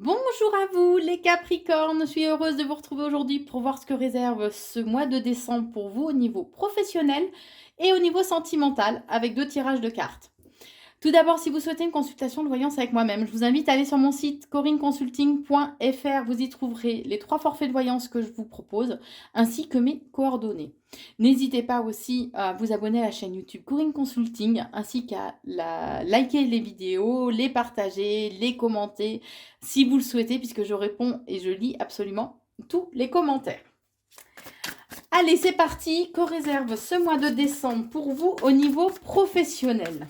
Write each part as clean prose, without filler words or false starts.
Bonjour à vous les Capricornes, je suis heureuse de vous retrouver aujourd'hui pour voir ce que réserve ce mois de décembre pour vous au niveau professionnel et au niveau sentimental avec 2 tirages de cartes. Tout d'abord, si vous souhaitez une consultation de voyance avec moi-même, je vous invite à aller sur mon site corinneconsulting.fr. Vous y trouverez les 3 forfaits de voyance que je vous propose, ainsi que mes coordonnées. N'hésitez pas aussi à vous abonner à la chaîne YouTube Corinne Consulting, ainsi qu'à liker les vidéos, les partager, les commenter, si vous le souhaitez, puisque je réponds et je lis absolument tous les commentaires. Allez, c'est parti. Que réserve ce mois de décembre pour vous au niveau professionnel?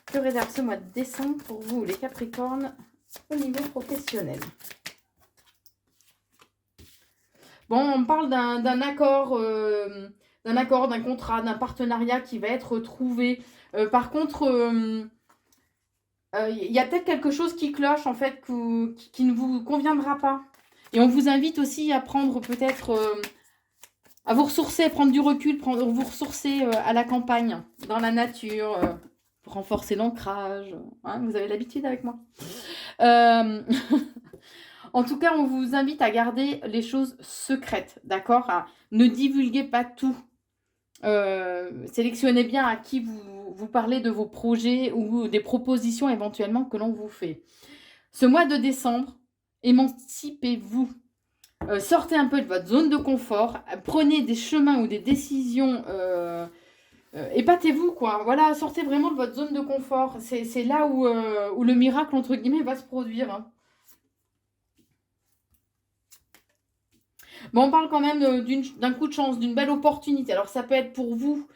Que réserve ce mois de décembre pour vous, les Capricornes, au niveau professionnel? Bon, on parle d'un accord, d'un contrat, d'un partenariat qui va être trouvé. Par contre, il y a peut-être quelque chose qui cloche, en fait, qui ne vous conviendra pas. Et on vous invite aussi à prendre peut-être, à vous ressourcer, prendre du recul, vous ressourcer à la campagne, dans la nature, pour renforcer l'ancrage. Hein, vous avez l'habitude avec moi. En tout cas, on vous invite à garder les choses secrètes, d'accord? Ne divulguez pas tout. Sélectionnez bien à qui vous parlez de vos projets ou des propositions éventuellement que l'on vous fait. Ce mois de décembre, émancipez-vous. Sortez un peu de votre zone de confort. Prenez des chemins ou des décisions. Épatez-vous, quoi. Voilà, sortez vraiment de votre zone de confort. C'est là où le miracle, entre guillemets, va se produire. Hein. Bon, on parle quand même d'un coup de chance, d'une belle opportunité. Alors, ça peut être pour vous,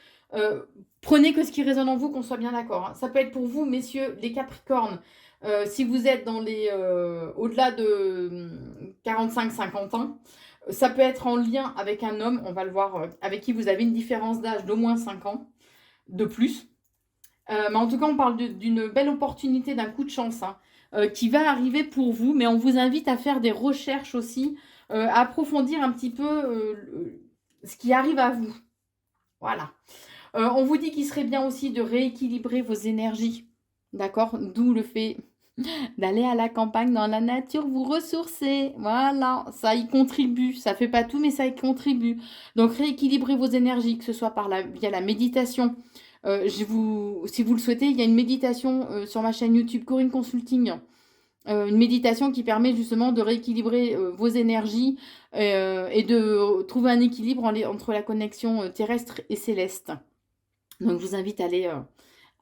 prenez que ce qui résonne en vous, qu'on soit bien d'accord. Hein. Ça peut être pour vous, messieurs, les Capricornes, si vous êtes dans les au-delà de 45-50 ans. Ça peut être en lien avec un homme, on va le voir, avec qui vous avez une différence d'âge d'au moins 5 ans, de plus. Mais en tout cas, on parle d'une belle opportunité, d'un coup de chance, hein, qui va arriver pour vous. Mais on vous invite à faire des recherches aussi, à approfondir un petit peu ce qui arrive à vous. Voilà. On vous dit qu'il serait bien aussi de rééquilibrer vos énergies. D'accord? D'où le fait d'aller à la campagne, dans la nature, vous ressourcer. Voilà, ça y contribue. Ça fait pas tout, mais ça y contribue. Donc rééquilibrez vos énergies, que ce soit via la méditation. Si vous le souhaitez, il y a une méditation sur ma chaîne YouTube Corinne Consulting. Une méditation qui permet justement de rééquilibrer vos énergies et de trouver un équilibre entre la connexion terrestre et céleste. Donc je vous invite à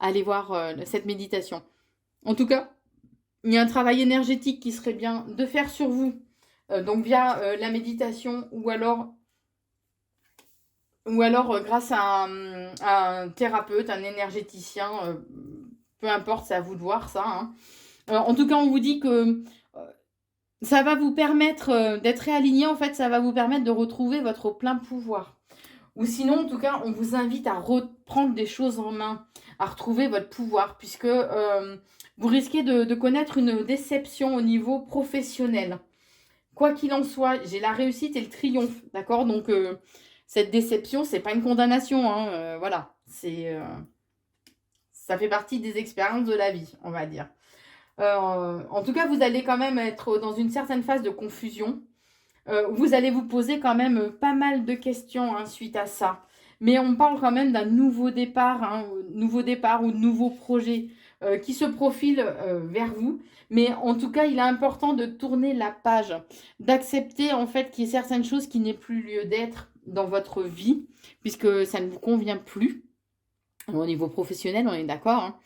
aller voir cette méditation. En tout cas, il y a un travail énergétique qui serait bien de faire sur vous, donc via la méditation ou alors grâce à un thérapeute, un énergéticien, peu importe, c'est à vous de voir ça. Hein. En tout cas, on vous dit que ça va vous permettre d'être réaligné, en fait, ça va vous permettre de retrouver votre plein pouvoir. Ou sinon, en tout cas, on vous invite à reprendre des choses en main, à retrouver votre pouvoir, puisque vous risquez de connaître une déception au niveau professionnel. Quoi qu'il en soit, j'ai la réussite et le triomphe, d'accord? Donc, cette déception, c'est pas une condamnation, hein, voilà. Ça fait partie des expériences de la vie, on va dire. En tout cas, vous allez quand même être dans une certaine phase de confusion. Vous allez vous poser quand même pas mal de questions hein, suite à ça. Mais on parle quand même d'un nouveau départ, hein, ou de nouveaux projets qui se profilent vers vous. Mais en tout cas, il est important de tourner la page, d'accepter en fait qu'il y ait certaines choses qui n'aient plus lieu d'être dans votre vie, puisque ça ne vous convient plus. Au niveau professionnel, on est d'accord. Hein.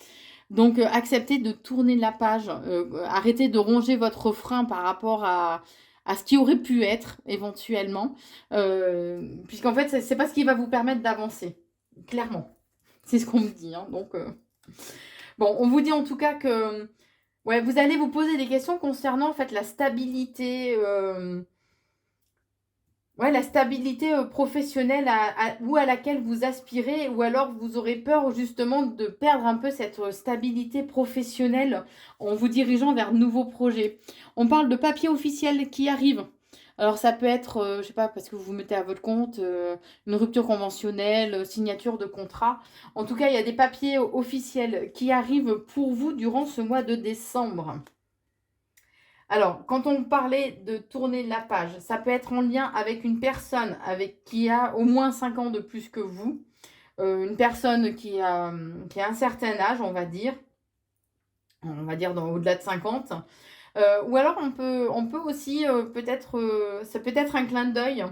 Donc, acceptez de tourner la page. Arrêtez de ronger votre frein par rapport à ce qui aurait pu être éventuellement. Puisqu'en fait, c'est pas ce qui va vous permettre d'avancer. Clairement. C'est ce qu'on me dit. Hein, donc, bon, on vous dit en tout cas que ouais, vous allez vous poser des questions concernant en fait la stabilité. Ouais, la stabilité professionnelle ou à laquelle vous aspirez, ou alors vous aurez peur justement de perdre un peu cette stabilité professionnelle en vous dirigeant vers de nouveaux projets. On parle de papiers officiels qui arrivent. Alors ça peut être, je sais pas, parce que vous vous mettez à votre compte, une rupture conventionnelle, signature de contrat. En tout cas, il y a des papiers officiels qui arrivent pour vous durant ce mois de décembre. Alors, quand on parlait de tourner la page, ça peut être en lien avec une personne qui a au moins 5 ans de plus que vous. Une personne qui a un certain âge, on va dire au-delà de 50. Ou alors on peut aussi peut-être, ça peut être un clin d'œil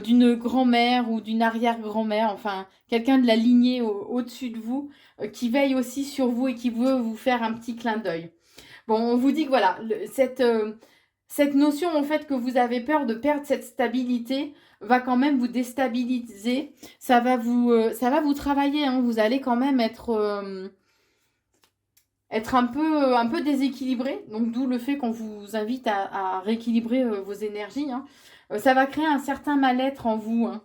d'une grand-mère ou d'une arrière-grand-mère, enfin quelqu'un de la lignée au-dessus de vous, qui veille aussi sur vous et qui veut vous faire un petit clin d'œil. Bon, on vous dit que voilà, cette notion en fait que vous avez peur de perdre cette stabilité va quand même vous déstabiliser. Ça va vous travailler, hein. Vous allez quand même être un peu déséquilibré. Donc d'où le fait qu'on vous invite à rééquilibrer vos énergies, hein. Ça va créer un certain mal-être en vous, hein.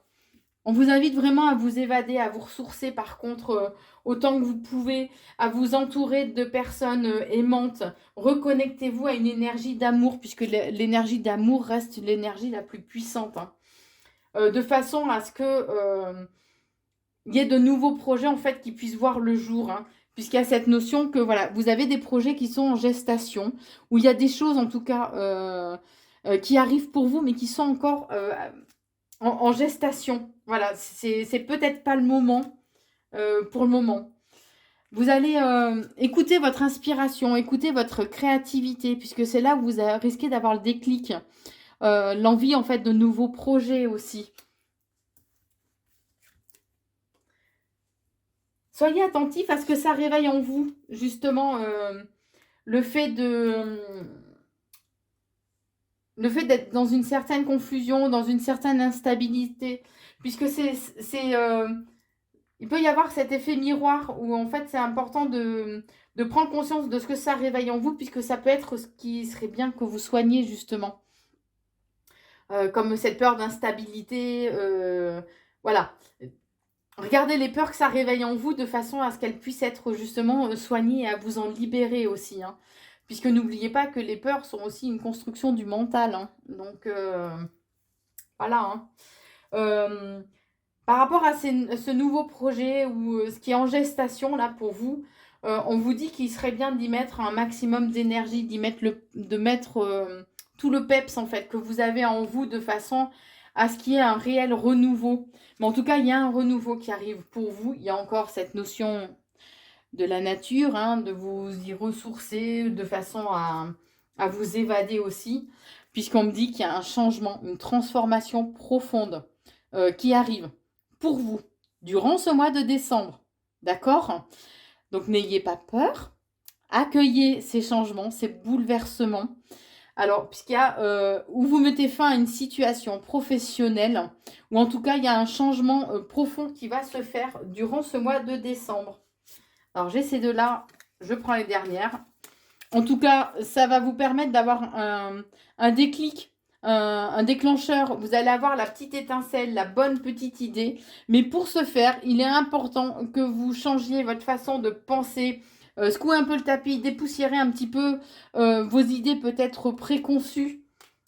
On vous invite vraiment à vous évader, à vous ressourcer par contre autant que vous pouvez, à vous entourer de personnes aimantes. Reconnectez-vous à une énergie d'amour, puisque l'énergie d'amour reste l'énergie la plus puissante, hein. De façon à ce que y ait de nouveaux projets en fait qui puissent voir le jour, hein, puisqu'il y a cette notion que voilà, vous avez des projets qui sont en gestation, où il y a des choses en tout cas qui arrivent pour vous, mais qui sont encore en gestation. Voilà, c'est peut-être pas le moment pour le moment. Vous allez écouter votre inspiration, écouter votre créativité, puisque c'est là où vous risquez d'avoir le déclic, l'envie en fait de nouveaux projets aussi. Soyez attentifs à ce que ça réveille en vous, justement, le fait d'être dans une certaine confusion, dans une certaine instabilité, puisque il peut y avoir cet effet miroir où en fait c'est important de prendre conscience de ce que ça réveille en vous, puisque ça peut être ce qui serait bien que vous soigniez justement. Comme cette peur d'instabilité, voilà. Regardez les peurs que ça réveille en vous de façon à ce qu'elles puissent être justement soignées et à vous en libérer aussi, hein. Puisque n'oubliez pas que les peurs sont aussi une construction du mental, hein. Donc voilà, hein. Par rapport à ce nouveau projet ou ce qui est en gestation là pour vous, on vous dit qu'il serait bien d'y mettre un maximum d'énergie, de mettre tout le peps en fait que vous avez en vous de façon à ce qu'il y ait un réel renouveau. Mais en tout cas, il y a un renouveau qui arrive pour vous. Il y a encore cette notion de la nature, hein, de vous y ressourcer de façon à vous évader aussi, puisqu'on me dit qu'il y a un changement, une transformation profonde qui arrive pour vous durant ce mois de décembre. D'accord? Donc n'ayez pas peur. Accueillez ces changements, ces bouleversements. Alors, puisqu'il y a où vous mettez fin à une situation professionnelle, ou en tout cas, il y a un changement profond qui va se faire durant ce mois de décembre. Alors, j'ai ces deux-là, je prends les dernières. En tout cas, ça va vous permettre d'avoir un déclic, un déclencheur. Vous allez avoir la petite étincelle, la bonne petite idée. Mais pour ce faire, il est important que vous changiez votre façon de penser, secouer un peu le tapis, dépoussiérer un petit peu vos idées peut-être préconçues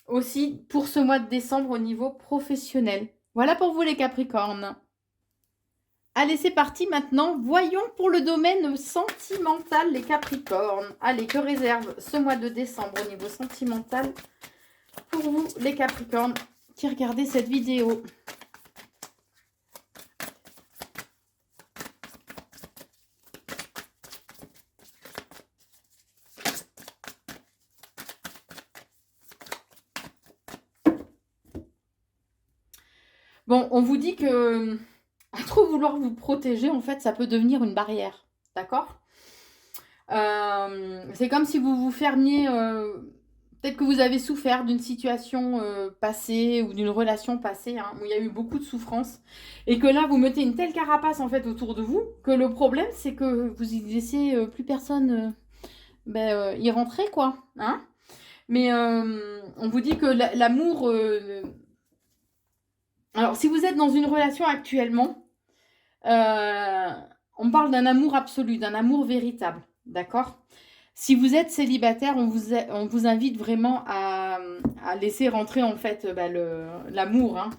aussi pour ce mois de décembre au niveau professionnel. Voilà pour vous les Capricornes. Allez, c'est parti maintenant. Voyons pour le domaine sentimental les Capricornes. Allez, que réserve ce mois de décembre au niveau sentimental pour vous les Capricornes qui regardez cette vidéo? Bon, on vous dit que à trop vouloir vous protéger, en fait, ça peut devenir une barrière. D'accord? C'est comme si vous vous fermiez. Peut-être que vous avez souffert d'une situation passée ou d'une relation passée, hein, où il y a eu beaucoup de souffrance. Et que là, vous mettez une telle carapace en fait autour de vous que le problème, c'est que vous y laissez plus personne y rentrer, quoi. Hein. Mais on vous dit que l'amour. Alors, si vous êtes dans une relation actuellement, on parle d'un amour absolu, d'un amour véritable. D'accord? Si vous êtes célibataire, on vous invite vraiment à laisser rentrer en fait l'amour, hein,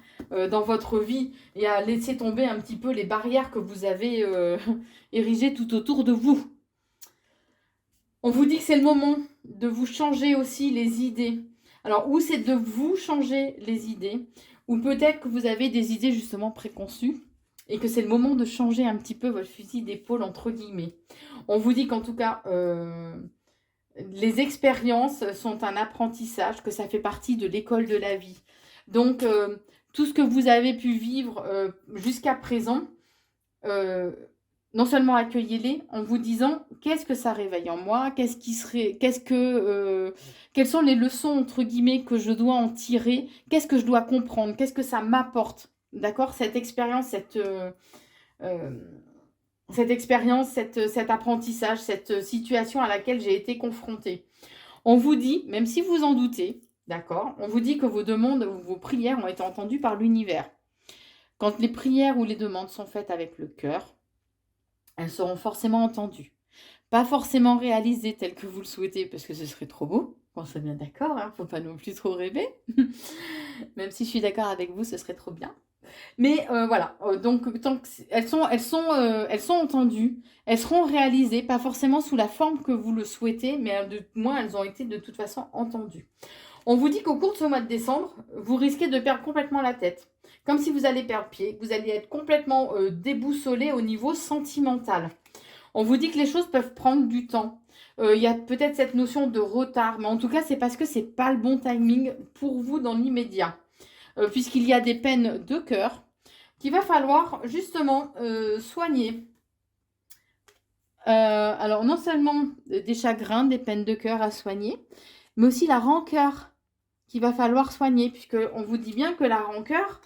dans votre vie et à laisser tomber un petit peu les barrières que vous avez érigées tout autour de vous. On vous dit que c'est le moment de vous changer aussi les idées. Alors, ou c'est de vous changer les idées, ou peut-être que vous avez des idées justement préconçues, et que c'est le moment de changer un petit peu votre fusil d'épaule, entre guillemets. On vous dit qu'en tout cas, les expériences sont un apprentissage, que ça fait partie de l'école de la vie. Donc, tout ce que vous avez pu vivre jusqu'à présent, non seulement accueillez-les en vous disant qu'est-ce que ça réveille en moi, quelles sont les leçons entre guillemets que je dois en tirer, qu'est-ce que je dois comprendre, qu'est-ce que ça m'apporte, d'accord, cette expérience, cet apprentissage, cette situation à laquelle j'ai été confrontée. On vous dit, même si vous en doutez, d'accord, on vous dit que vos demandes ou vos prières ont été entendues par l'univers. Quand les prières ou les demandes sont faites avec le cœur, elles seront forcément entendues. Pas forcément réalisées telles que vous le souhaitez, parce que ce serait trop beau. On soit bien d'accord, hein, faut pas non plus trop rêver. Même si je suis d'accord avec vous, ce serait trop bien. Mais voilà, donc elles sont entendues, elles seront réalisées, pas forcément sous la forme que vous le souhaitez, mais de moins elles ont été de toute façon entendues. On vous dit qu'au cours de ce mois de décembre, vous risquez de perdre complètement la tête. Comme si vous allez perdre pied, vous allez être complètement déboussolé au niveau sentimental. On vous dit que les choses peuvent prendre du temps. Il y a peut-être cette notion de retard, mais en tout cas, c'est parce que c'est pas le bon timing pour vous dans l'immédiat. Puisqu'il y a des peines de cœur qu'il va falloir justement soigner. Alors, non seulement des chagrins, des peines de cœur à soigner, mais aussi la rancœur qu'il va falloir soigner, puisqu'on vous dit bien que la rancœur,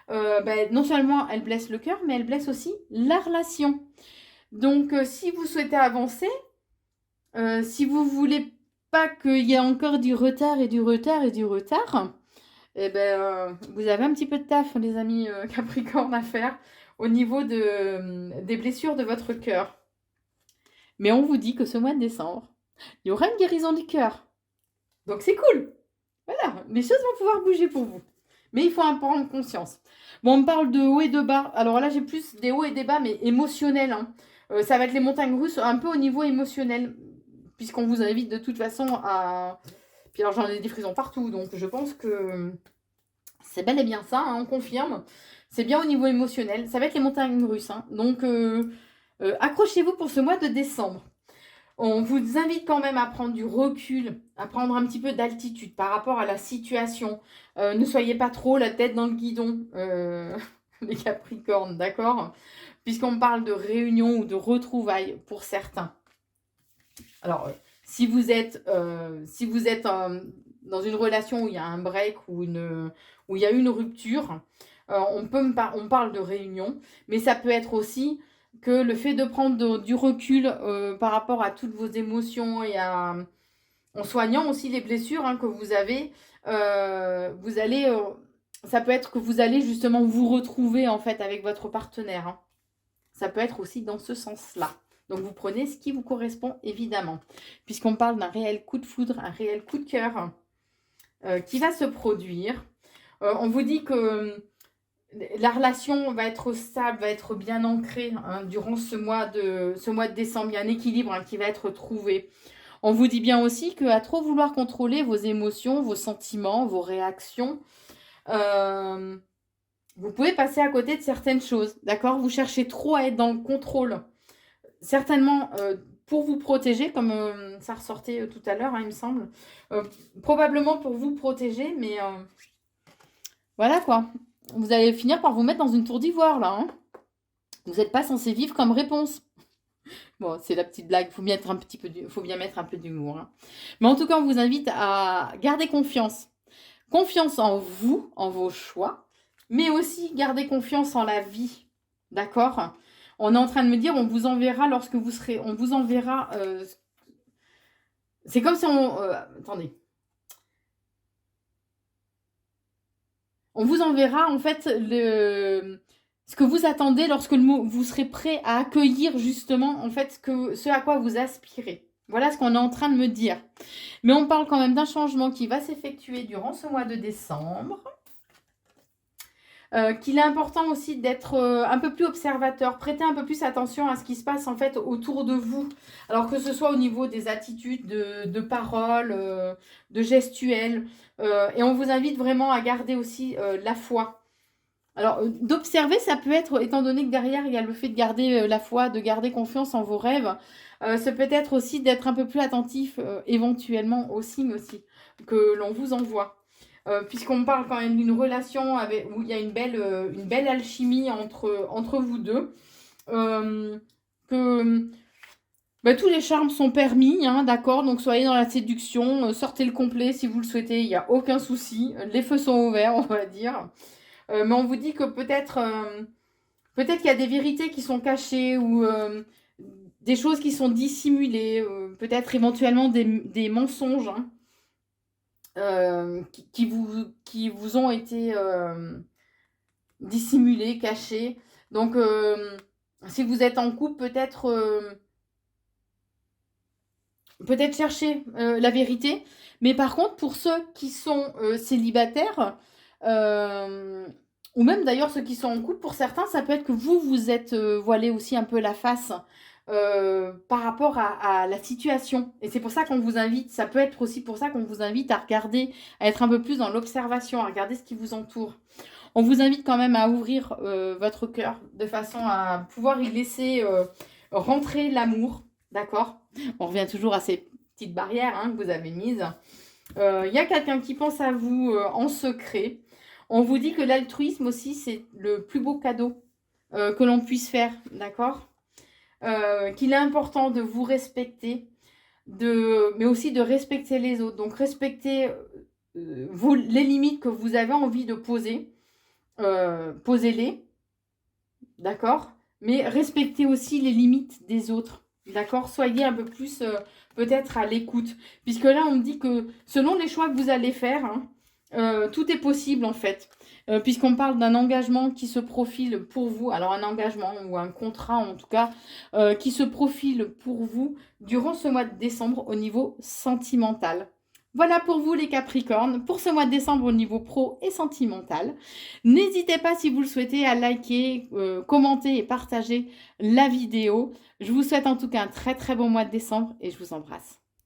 non seulement elle blesse le cœur, mais elle blesse aussi la relation. Donc, si vous souhaitez avancer, si vous ne voulez pas qu'il y ait encore du retard et du retard et du retard, eh ben, vous avez un petit peu de taf, les amis Capricorne, à faire au niveau des blessures de votre cœur. Mais on vous dit que ce mois de décembre, il y aura une guérison du cœur. Donc c'est cool. Voilà, les choses vont pouvoir bouger pour vous. Mais il faut en prendre conscience. Bon, on me parle de hauts et de bas. Alors là, j'ai plus des hauts et des bas, mais émotionnels. Hein. Ça va être les montagnes russes, un peu au niveau émotionnel. Puisqu'on vous invite de toute façon à... Puis alors, j'en ai des frissons partout. Donc, je pense que c'est bel et bien ça, hein, on confirme. C'est bien au niveau émotionnel. Ça va être les montagnes russes. Hein. Donc, accrochez-vous pour ce mois de décembre. On vous invite quand même à prendre du recul, à prendre un petit peu d'altitude par rapport à la situation. Ne soyez pas trop la tête dans le guidon, les Capricornes, d'accord? Puisqu'on parle de réunion ou de retrouvailles pour certains. Alors, si vous êtes dans une relation où il y a un break ou où il y a une rupture, on parle de réunion, mais ça peut être aussi que le fait de prendre du recul par rapport à toutes vos émotions et en soignant aussi les blessures que vous avez, ça peut être que vous allez justement vous retrouver en fait avec votre partenaire. Hein. Ça peut être aussi dans ce sens-là. Donc vous prenez ce qui vous correspond évidemment, puisqu'on parle d'un réel coup de foudre, un réel coup de cœur qui va se produire. On vous dit que la relation va être stable, va être bien ancrée durant ce mois de décembre. Il y a un équilibre qui va être trouvé. On vous dit bien aussi qu'à trop vouloir contrôler vos émotions, vos sentiments, vos réactions, vous pouvez passer à côté de certaines choses. D'accord? Vous cherchez trop à être dans le contrôle. Certainement pour vous protéger, comme ça ressortait tout à l'heure, il me semble. Probablement pour vous protéger, mais voilà quoi. Vous allez finir par vous mettre dans une tour d'ivoire, là. Hein. Vous n'êtes pas censé vivre comme réponse. Bon, c'est la petite blague. Faut bien mettre un peu d'humour. Hein. Mais en tout cas, on vous invite à garder confiance. Confiance en vous, en vos choix, mais aussi garder confiance en la vie. D'accord ? On est en train de me dire, on vous enverra lorsque vous serez... On vous enverra... c'est comme si on... attendez. On vous enverra en fait ce que vous attendez lorsque vous serez prêt à accueillir justement en fait ce à quoi vous aspirez. Voilà ce qu'on est en train de me dire. Mais on parle quand même d'un changement qui va s'effectuer durant ce mois de décembre. qu'il est important aussi d'être un peu plus observateur, prêter un peu plus attention à ce qui se passe en fait autour de vous. Alors que ce soit au niveau des attitudes, de paroles, de gestuels. Et on vous invite vraiment à garder aussi la foi. Alors, d'observer, ça peut être, étant donné que derrière, il y a le fait de garder la foi, de garder confiance en vos rêves, ça peut être aussi d'être un peu plus attentif éventuellement aux signes aussi que l'on vous envoie. Puisqu'on parle quand même d'une relation avec, où il y a une belle alchimie entre vous deux. Que bah, tous les charmes sont permis, hein, d'accord? Donc soyez dans la séduction, sortez le complet si vous le souhaitez, il n'y a aucun souci. Les feux sont ouverts, on va dire. Mais on vous dit que peut-être qu'il y a des vérités qui sont cachées ou des choses qui sont dissimulées, peut-être éventuellement des mensonges, hein, qui vous ont été dissimulés, cachés. Donc, si vous êtes en couple, peut-être chercher la vérité. Mais par contre, pour ceux qui sont célibataires, ou même d'ailleurs ceux qui sont en couple, pour certains, ça peut être que vous êtes voilé aussi un peu la face par rapport à la situation. Et c'est pour ça qu'on vous invite, ça peut être aussi pour ça qu'on vous invite à regarder, à être un peu plus dans l'observation, à regarder ce qui vous entoure. On vous invite quand même à ouvrir votre cœur de façon à pouvoir y laisser rentrer l'amour, d'accord? On revient toujours à ces petites barrières que vous avez mises. Il y a quelqu'un qui pense à vous en secret. On vous dit que l'altruisme aussi, c'est le plus beau cadeau que l'on puisse faire, d'accord? Qu'il est important de vous respecter, mais aussi de respecter les autres. Donc, respectez les limites que vous avez envie de poser. Posez-les, d'accord? Mais respectez aussi les limites des autres, d'accord? Soyez un peu plus peut-être à l'écoute. Puisque là, on me dit que selon les choix que vous allez faire, tout est possible en fait. Puisqu'on parle d'un engagement qui se profile pour vous, alors un engagement ou un contrat en tout cas, qui se profile pour vous durant ce mois de décembre au niveau sentimental. Voilà pour vous les Capricornes, pour ce mois de décembre au niveau pro et sentimental. N'hésitez pas si vous le souhaitez à liker, commenter et partager la vidéo. Je vous souhaite en tout cas un très très bon mois de décembre et je vous embrasse.